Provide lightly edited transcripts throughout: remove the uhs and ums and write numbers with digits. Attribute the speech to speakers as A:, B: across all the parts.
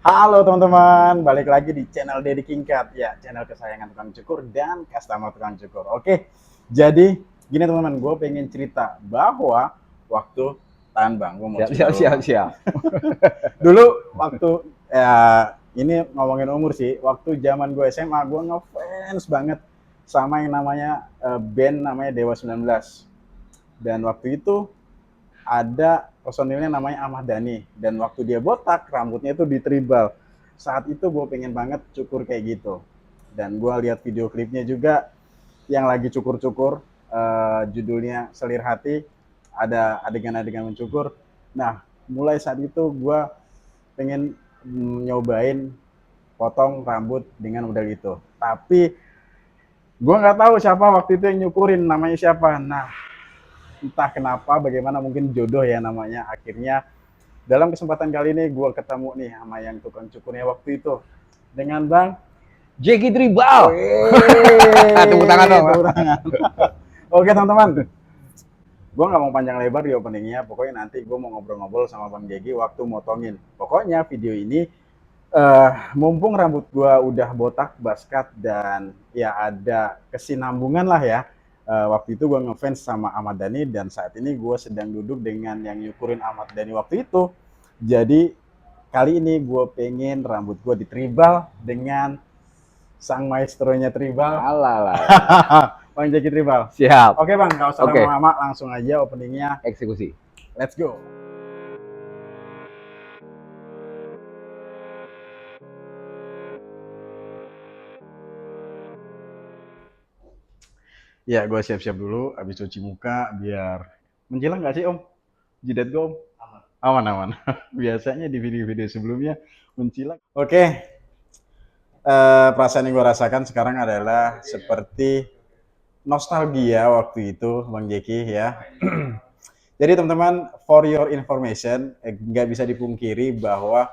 A: Halo teman-teman, balik lagi di channel Dedi Kingkat ya, channel kesayangan tukang cukur dan customer tukang cukur. Oke, jadi gini teman-teman, gue pengen cerita bahwa waktu tahan bang, gue mau
B: Siap,
A: cerita
B: siap,
A: dulu
B: siap,
A: bang.
B: siap.
A: Dulu waktu ya ini ngomongin umur sih, waktu zaman gue SMA gue ngefans banget sama yang namanya band namanya Dewa 19. Dan waktu itu ada personilnya namanya Ahmad Dhani, dan waktu dia botak rambutnya itu ditribal. Saat itu gue pengen banget cukur kayak gitu, dan gue lihat video klipnya juga yang lagi cukur-cukur, judulnya Selir Hati, ada adegan-adegan mencukur. Nah, mulai saat itu gue pengen nyobain potong rambut dengan model itu, tapi gue nggak tahu siapa waktu itu yang nyukurin, namanya siapa. Nah, entah kenapa, bagaimana, mungkin jodoh ya namanya. Akhirnya dalam kesempatan kali ini gue ketemu nih sama yang tukang cukurnya waktu itu dengan Bang.
B: Jeki Tribal. Tepuk tangan
A: Wih,
B: dong.
A: tepuk tangan. Oke teman-teman, gue nggak mau panjang lebar di openingnya. Pokoknya nanti gue mau ngobrol-ngobrol sama Bang Jeki waktu motongin. Pokoknya video ini mumpung rambut gue udah botak baskat dan ya ada kesinambungan lah ya. Waktu itu gue ngefans sama Ahmad Dhani, dan saat ini gue sedang duduk dengan yang nyukurin Ahmad Dhani waktu itu. Jadi kali ini gue pengen rambut gue ditribal dengan sang maestronya tribal,
B: Alah, lah.
A: Bang Jeki Tribal.
B: Siap.
A: Oke Bang, gak usah
B: Oke,
A: lama-lama, langsung aja openingnya.
B: eksekusi.
A: Let's go. Ya, gue siap-siap dulu, habis cuci muka biar menjilang nggak sih Om? Jidat gue Om? Aman, aman. Biasanya di video-video sebelumnya mencilat. Oke, perasaan yang gue rasakan sekarang adalah seperti nostalgia waktu itu, Bang Jeki ya. Jadi teman-teman, for your information, nggak bisa dipungkiri bahwa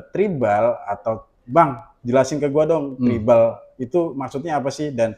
A: tribal atau Bang, jelasin ke gue dong, tribal itu maksudnya apa sih? Dan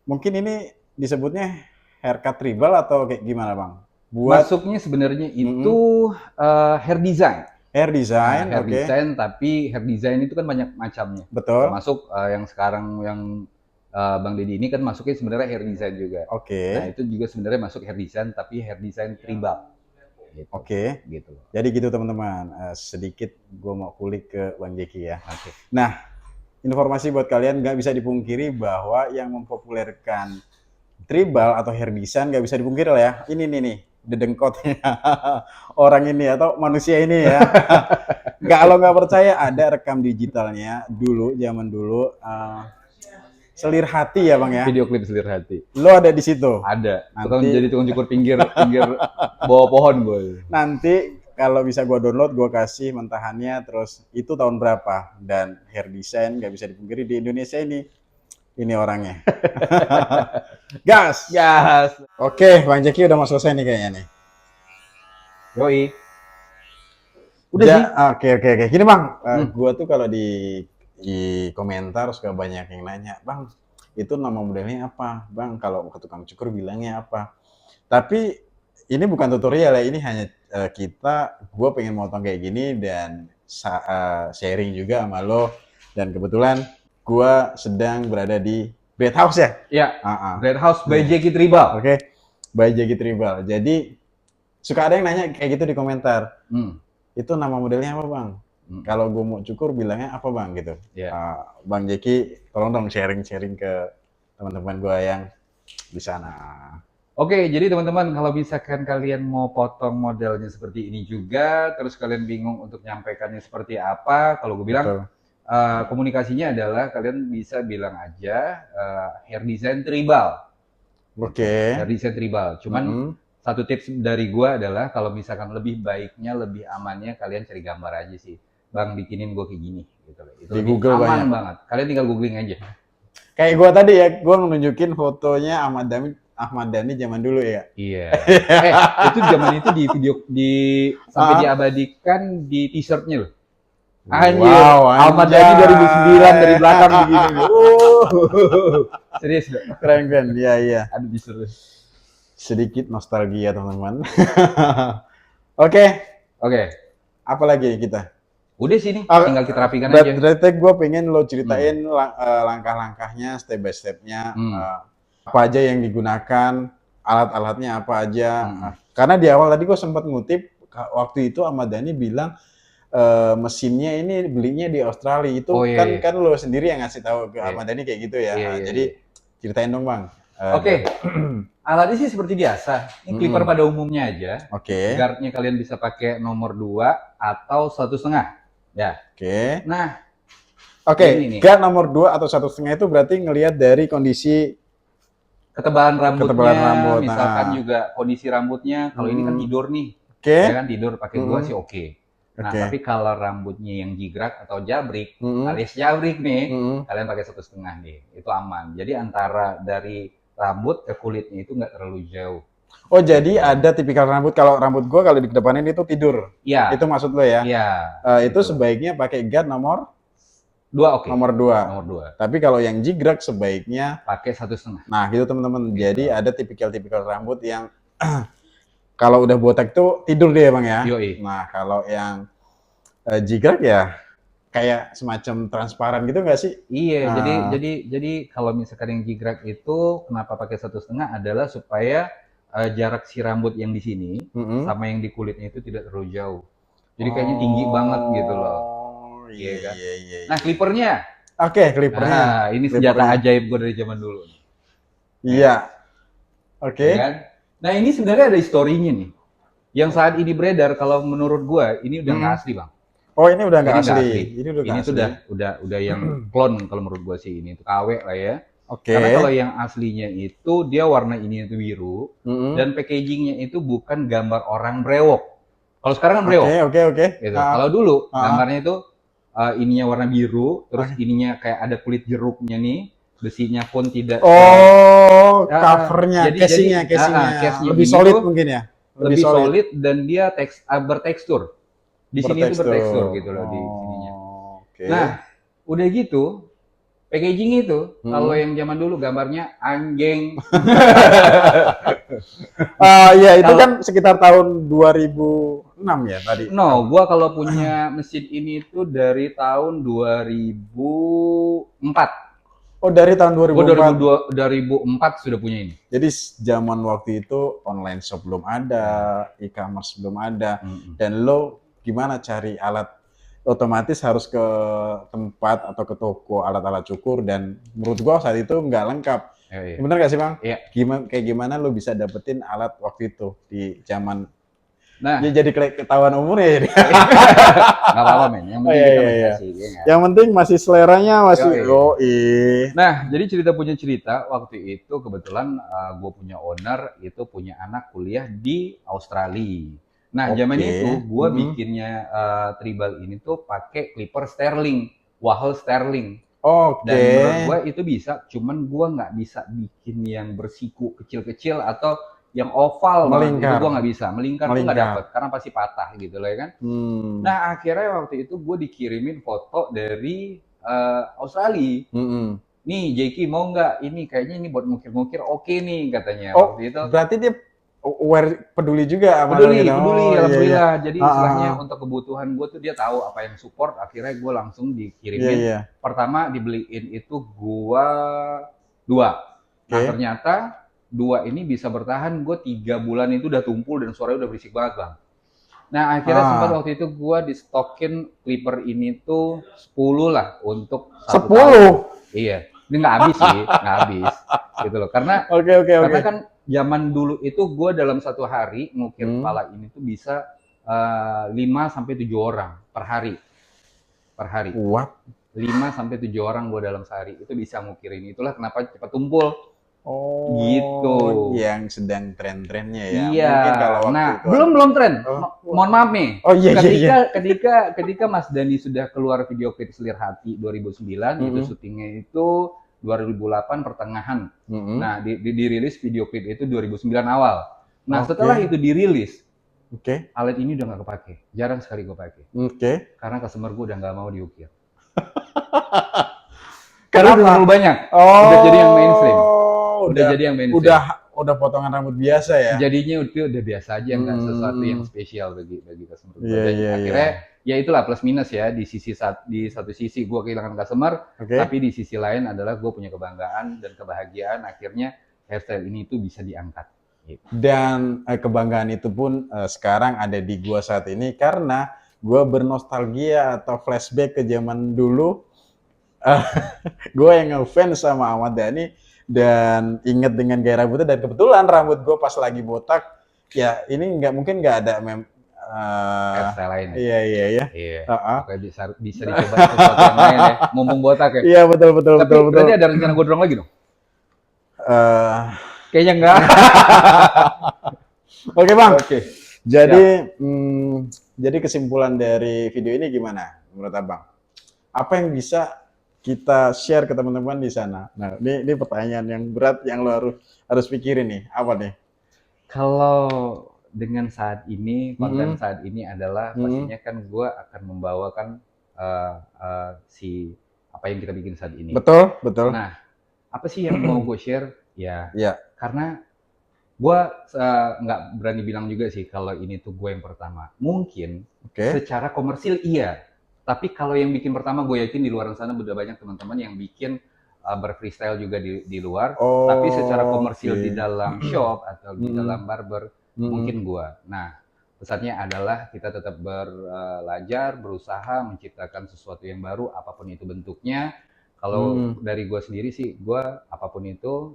A: mungkin ini disebutnya haircut tribal atau kayak gimana Bang? Buat
B: Masuknya sebenarnya itu hair design.
A: hair design,
B: Hair
A: oke.
B: design, tapi hair design itu kan banyak macamnya.
A: Betul.
B: Termasuk yang sekarang yang Bang Deddy ini kan masuknya sebenarnya hair design juga.
A: Oke.
B: Nah, itu juga sebenarnya masuk hair design, tapi hair design tribal. Gitu.
A: Oke.
B: Gitu.
A: Jadi gitu teman-teman, sedikit gue mau kulik ke Bang Jeki ya.
B: Oke.
A: Nah, informasi buat kalian, nggak bisa dipungkiri bahwa yang mempopulerkan tribal atau hair design nggak bisa dipungkiri lah ya. Ini nih, dedengkotnya orang ini atau manusia ini ya. Kalau nggak percaya, ada rekam digitalnya dulu, zaman dulu. Selir Hati ya Bang ya.
B: Video klip Selir Hati.
A: Lo ada di situ.
B: Ada.
A: Nanti
B: Jadi tukang cukur pinggir bawah pohon, boy.
A: nanti kalau bisa gue download, gue kasih mentahannya. Terus itu tahun berapa, dan hair design nggak bisa dipungkiri di Indonesia ini orangnya. Gas.
B: Gas.
A: Oke, Bang Jeki udah mau selesai nih kayaknya nih.
B: Yoi. Udah sih.
A: Oke. Gini Bang, gue tuh kalau di komentar suka banyak yang nanya, Bang, itu nama modelnya apa? Bang, kalau ke tukang cukur bilangnya apa? Tapi ini bukan tutorial ya, ini hanya gue pengen motong kayak gini dan sharing juga sama lo. Dan kebetulan gue sedang berada di Bread House ya?
B: Iya, Bread House by Jeki Tribal.
A: Oke, by Jeki Tribal. Jadi suka ada yang nanya kayak gitu di komentar. Itu nama modelnya apa Bang? Kalau gue mau cukur bilangnya apa Bang gitu. Bang Jeki, tolong dong sharing-sharing ke teman-teman gue yang di sana.
B: Oke, jadi teman-teman, kalau misalkan kalian mau potong modelnya seperti ini juga, terus kalian bingung untuk nyampaikannya seperti apa, kalau gue bilang komunikasinya adalah kalian bisa bilang aja hair design tribal.
A: Oke.
B: Hair design tribal. Cuman satu tips dari gue adalah kalau misalkan lebih baiknya, lebih amannya kalian cari gambar aja sih. Bang, bikinin gue kayak gini. Gitu. Itu
A: Di
B: lebih
A: Google
B: aman
A: banyak
B: banget. Kalian tinggal googling aja.
A: Kayak gue tadi ya, gue nunjukin fotonya Ahmad Dhani zaman dulu ya.
B: Iya. Itu zaman itu di video sampai diabadikan di t-shirtnya loh. Anjir,
A: Wow,
B: Ahmad Dhani 2009 dari belakang begini. Serius gak?
A: Keren. Iya.
B: Aduh, disuruh.
A: Sedikit nostalgia teman-teman. Oke.
B: Oke.
A: Apa lagi kita?
B: Udah sih nih,
A: Ah,
B: tinggal kita rapikan aja.
A: berarti gue pengen lo ceritain langkah-langkahnya, step by stepnya, apa aja yang digunakan, alat-alatnya apa aja. Karena di awal tadi gue sempat ngutip, waktu itu Ahmad Dhani bilang mesinnya ini belinya di Australia. Itu
B: Oh iya,
A: kan
B: iya.
A: kan lo sendiri yang ngasih tahu ke
B: Iya.
A: Ahmad Dhani kayak gitu ya.
B: Iya,
A: Nah,
B: iya,
A: jadi
B: iya.
A: ceritain dong Bang.
B: Oke, alatnya sih seperti biasa. Ini clipper pada umumnya aja.
A: Oke.
B: Guardnya kalian bisa pakai nomor 2 atau 1,5. Ya.
A: Oke.
B: Nah,
A: Oke,
B: ini nih.
A: guard nomor 2 atau 1,5 itu berarti ngelihat dari kondisi
B: Ketebalan rambutnya,
A: ketebalan rambut.
B: misalkan
A: Nah,
B: juga kondisi rambutnya. Kalau ini kan tidur nih,
A: oke.
B: ya kan tidur pakai 2 sih oke. Nah,
A: Oke.
B: tapi kalau rambutnya yang jigrak atau jabrik, alias jabrik nih, kalian pakai 1,5 nih, itu aman. Jadi antara dari rambut ke kulitnya itu nggak terlalu jauh.
A: Oh, jadi ada tipikal rambut, kalau rambut gua kalau dikedepanin itu tidur.
B: Iya.
A: Itu maksud lo ya?
B: Iya.
A: Itu sebaiknya pakai guard nomor
B: 2 oke.
A: nomor 2.
B: Nomor 2.
A: Tapi kalau yang jigrak sebaiknya
B: Pakai 1,5.
A: nah, gitu teman-teman. Jadi ada tipikal-tipikal rambut yang kalau udah botak tuh tidur dia Bang ya.
B: Yoi.
A: Nah, kalau yang jigrak ya kayak semacam transparan gitu nggak sih?
B: Iya,
A: Nah.
B: jadi kalau misalkan yang jigrak itu kenapa pakai 1,5 adalah supaya jarak si rambut yang di sini sama yang di kulitnya itu tidak terlalu jauh. Jadi kayaknya tinggi banget gitu loh.
A: Oh,
B: Iya kan?
A: iya.
B: Nah, clippernya.
A: Oke, clippernya.
B: Nah, ini senjata ajaib gue dari zaman dulu.
A: Iya. Oke.
B: Ya kan? Nah, ini sebenarnya ada historinya nih. Yang saat ini beredar, kalau menurut gue ini udah nggak asli, Bang.
A: Oh, ini udah nggak
B: Ini nggak
A: asli.
B: asli.
A: Ini udah nggak
B: Ini tuh
A: asli.
B: udah yang clone kalau menurut gue sih, ini tuh KW lah ya.
A: Oke.
B: Karena kalau yang aslinya itu dia warna ini itu biru dan packagingnya itu bukan gambar orang brewok. Kalau sekarang kan brewok.
A: Oke.
B: Gitu. Kalau dulu gambarnya itu ininya warna biru, terus ininya kayak ada kulit jeruknya nih, besinya pun tidak.
A: Oh, covernya, casingnya.
B: Case-nya
A: Lebih
B: ini
A: solid
B: tuh
A: mungkin ya.
B: lebih solid dan dia bertekstur. Di sini tuh bertekstur gitu loh di sininya.
A: Oke.
B: Nah, udah gitu packaging itu kalau yang zaman dulu gambarnya anjing.
A: Iya, itu kan sekitar tahun 2006 ya tadi.
B: No, gua kalau punya mesin ini tuh dari tahun 2004.
A: Oh, dari tahun 2004.
B: Gua 2004 sudah punya ini.
A: Jadi zaman waktu itu online shop belum ada, e-commerce belum ada, dan lo gimana cari alat? Otomatis harus ke tempat atau ke toko alat-alat cukur, dan menurut gua saat itu nggak lengkap.
B: Iya.
A: Bener nggak sih Bang?
B: Iya.
A: Gimana lo bisa dapetin alat waktu itu di zaman?
B: Nah,
A: Ya jadi ketahuan umurnya jadi.
B: nggak apa-apa men. Yang penting kita main kasih, ya nggak?
A: Yang penting masih seleranya masih.
B: Nah, jadi cerita punya cerita waktu itu kebetulan gue punya owner itu punya anak kuliah di Australia. Nah, zaman itu gue bikinnya tribal ini tuh pakai clipper Sterling, Wahel Sterling. Dan menurut gue itu bisa, cuman gue nggak bisa bikin yang bersiku kecil-kecil atau yang oval,
A: melingkar.
B: Itu gue nggak bisa. Melingkar tuh nggak dapat karena pasti patah gitu loh ya kan. Nah, akhirnya waktu itu gue dikirimin foto dari Australia. Nih, Jeki mau nggak? Ini kayaknya ini buat ngukir-ngukir oke nih katanya.
A: Oh,
B: waktu itu.
A: Berarti dia peduli juga sama
B: peduli,
A: Iya.
B: alhamdulillah. Jadi istilahnya untuk kebutuhan gue tuh dia tahu apa yang support. Akhirnya gue langsung dikirimin.
A: Iya.
B: Pertama dibeliin itu gue 2. Nah, ternyata 2 ini bisa bertahan gue 3 bulan itu udah tumpul dan suaranya udah berisik banget Bang. Nah, akhirnya sempat waktu itu gue di stokin clipper ini tuh 10 lah untuk 1 tahun. Iya, ini nggak habis sih, nggak habis gitu loh. Karena karena kan zaman dulu itu gue dalam 1 hari ngukir kepala ini tuh bisa 5 sampai 7 orang per hari.
A: What?
B: 5 sampai 7 orang gue dalam sehari itu bisa ngukirin. Itulah kenapa cepat tumpul.
A: Oh,
B: gitu.
A: Yang sedang tren-trennya ya.
B: Iya.
A: Mungkin kalau waktu
B: nah,
A: itu
B: belum tren. Mohon maaf nih.
A: Oh iya.
B: Ketika Mas Dhani sudah keluar video klip Selir Hati 2009, itu syutingnya itu 2008 pertengahan. Nah, dirilis video klip itu 2009 awal. Nah, setelah itu dirilis, alat ini udah nggak kepake. Jarang sekali gue pakai. Karena customer gue udah nggak mau diukir. Karena udah terlalu banyak. Udah jadi yang mainstream.
A: Udah potongan rambut biasa ya.
B: Jadinya itu udah biasa aja, nggak sesuatu yang spesial bagi customer. Akhirnya ya itulah plus minus ya di di satu sisi gue kehilangan customer,
A: Oke.
B: tapi di sisi lain adalah gue punya kebanggaan dan kebahagiaan akhirnya hairstyle ini tuh bisa diangkat. Gitu.
A: Dan kebanggaan itu pun sekarang ada di gua saat ini karena gua bernostalgia atau flashback ke zaman dulu. Gue yang ngefans sama Ahmad Dhani dan inget dengan gaya rambutnya, dan kebetulan rambut gue pas lagi botak ya ini nggak ada
B: Hairstyle lain ya.
A: iya iya iya.
B: Iya.
A: Uh-uh.
B: Oke, bisa dicoba sesuatu yang lain ya. Mumpung botak ya.
A: Iya betul betul
B: Tapi
A: betul betul.
B: berarti ada rencana gondrong lagi dong?
A: Eh,
B: Kayaknya enggak.
A: Oke bang.
B: Oke.
A: Jadi kesimpulan dari video ini gimana menurut abang? Apa yang bisa kita share ke teman-teman di sana? Nah, ini pertanyaan yang berat yang lo harus pikirin nih. Apa nih?
B: Kalau dengan saat ini, konten saat ini adalah pastinya kan gue akan membawakan apa yang kita bikin saat ini.
A: Betul, betul.
B: Nah, apa sih yang mau gue share? Ya, karena gue nggak berani bilang juga sih kalau ini tuh gue yang pertama. Mungkin secara komersil iya, tapi kalau yang bikin pertama gue yakin di luar sana udah banyak teman-teman yang bikin berfreestyle juga di luar, tapi secara komersil di dalam shop atau di dalam barber mungkin gue. Nah, pesannya adalah kita tetap belajar, berusaha menciptakan sesuatu yang baru, apapun itu bentuknya. Kalau dari gue sendiri sih, gue apapun itu,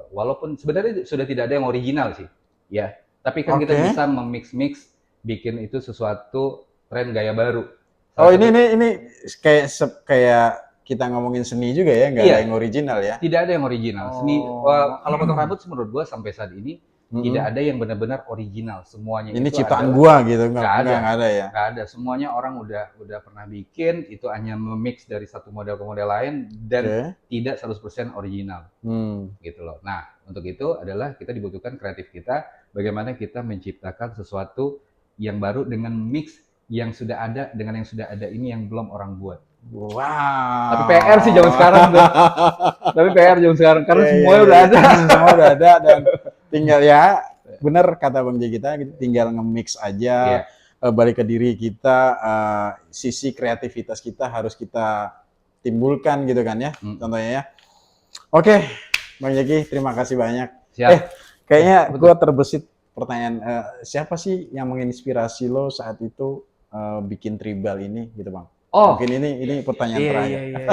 B: walaupun sebenarnya sudah tidak ada yang original sih, ya. Tapi kan kita bisa memix-mix, bikin itu sesuatu tren gaya baru.
A: Ini kayak kita ngomongin seni juga ya, nggak ada yang original ya?
B: Tidak ada yang original. Seni, kalau potong rambut menurut gue sampai saat ini tidak ada yang benar-benar original. Semuanya
A: ini
B: itu
A: ciptaan gua gitu, nggak ada ya?
B: Nggak ada. Semuanya orang udah pernah bikin, itu hanya memix dari satu model ke model lain dan tidak 100% original. Gitu loh. Nah, untuk itu adalah kita dibutuhkan kreatif kita, bagaimana kita menciptakan sesuatu yang baru dengan mix yang sudah ada dengan yang sudah ada ini yang belum orang buat.
A: Wow.
B: Tapi PR sih zaman sekarang tuh. Tapi PR zaman sekarang karena semuanya udah ada.
A: Semua udah ada dan tinggal ya bener kata Bang J kita tinggal nge-mix aja, balik ke diri kita, sisi kreativitas kita harus kita timbulkan gitu kan ya, contohnya ya. Oke, Bang Jeki terima kasih banyak.
B: Siap.
A: Kayaknya gue terbesit pertanyaan, siapa sih yang menginspirasi lo saat itu bikin tribal ini gitu Bang? Mungkin ini pertanyaan terakhir.
B: Iya.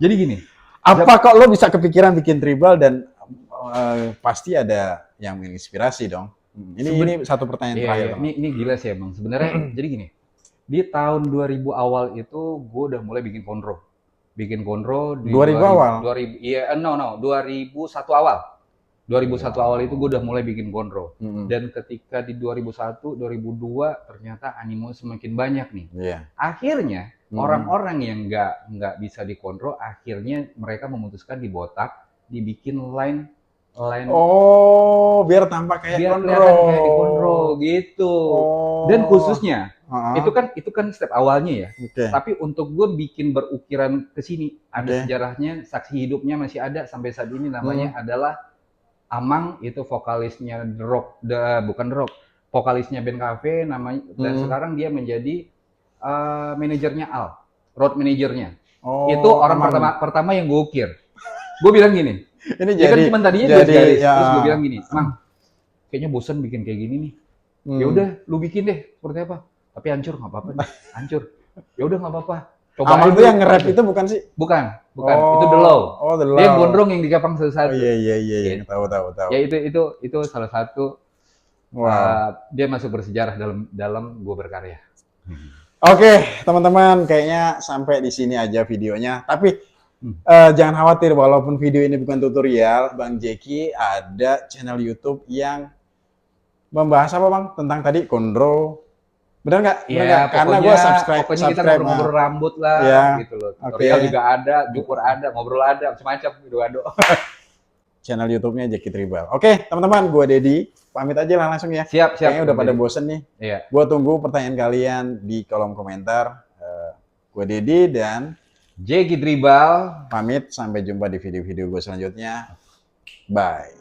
B: Jadi gini,
A: apa kok lo bisa kepikiran bikin tribal dan pasti ada yang menginspirasi dong. Ini satu pertanyaan terakhir.
B: Ini gila sih emang. Sebenarnya jadi gini, di tahun 2000 awal itu gue udah mulai bikin konro. Bikin konro di
A: 2000 awal?
B: 2001 awal. 2001 awal itu gue udah mulai bikin konro. Dan ketika di 2001, 2002 ternyata animo semakin banyak nih. Akhirnya orang-orang yang nggak bisa dikonro, akhirnya mereka memutuskan dibotak, dibikin line.
A: Biar tampak kayak
B: konro gitu. Dan khususnya itu kan step awalnya ya. Tapi untuk gue bikin berukiran ke sini ada sejarahnya, saksi hidupnya masih ada sampai saat ini, namanya adalah Amang, itu vokalisnya vokalisnya band Cafe namanya, dan sekarang dia menjadi manajernya Al, road manajernya. Itu orang pertama yang gue ukir. Gue bilang gini, ini kan cuma tadinya garis, terus gue bilang gini, Mang, kayaknya bosan bikin kayak gini nih. Ya udah, lu bikin deh seperti apa. Tapi hancur nggak apa-apa nih, hancur. Ya udah nggak apa-apa.
A: Coba itu yang nge-rap itu bukan sih?
B: Bukan. Itu The Law. Dia gondrong yang dikapang satu-satu.
A: Iya. Tahu.
B: Ya itu salah satu. Dia masuk bersejarah dalam gue berkarya.
A: Oke, teman-teman, kayaknya sampai di sini aja videonya. Tapi jangan khawatir, walaupun video ini bukan tutorial, Bang Jeki ada channel YouTube yang membahas apa Bang? Tentang tadi konro. Benar nggak?
B: Iya,
A: karena gue subscribe
B: kita ngobrol rambut lah, gitu loh. Tutorial juga ada, cukur ada, ngobrol ada, macam-macam gitu ado.
A: Channel YouTube-nya Jeki Tribal. Oke, teman-teman, gue Dedi, pamit aja lah langsung ya.
B: Siap.
A: Kayaknya udah pada bosen nih.
B: Iya.
A: Gue tunggu pertanyaan kalian di kolom komentar. Gue Dedi dan
B: Jeki Tribal
A: pamit, sampai jumpa di video-video gue selanjutnya. Bye.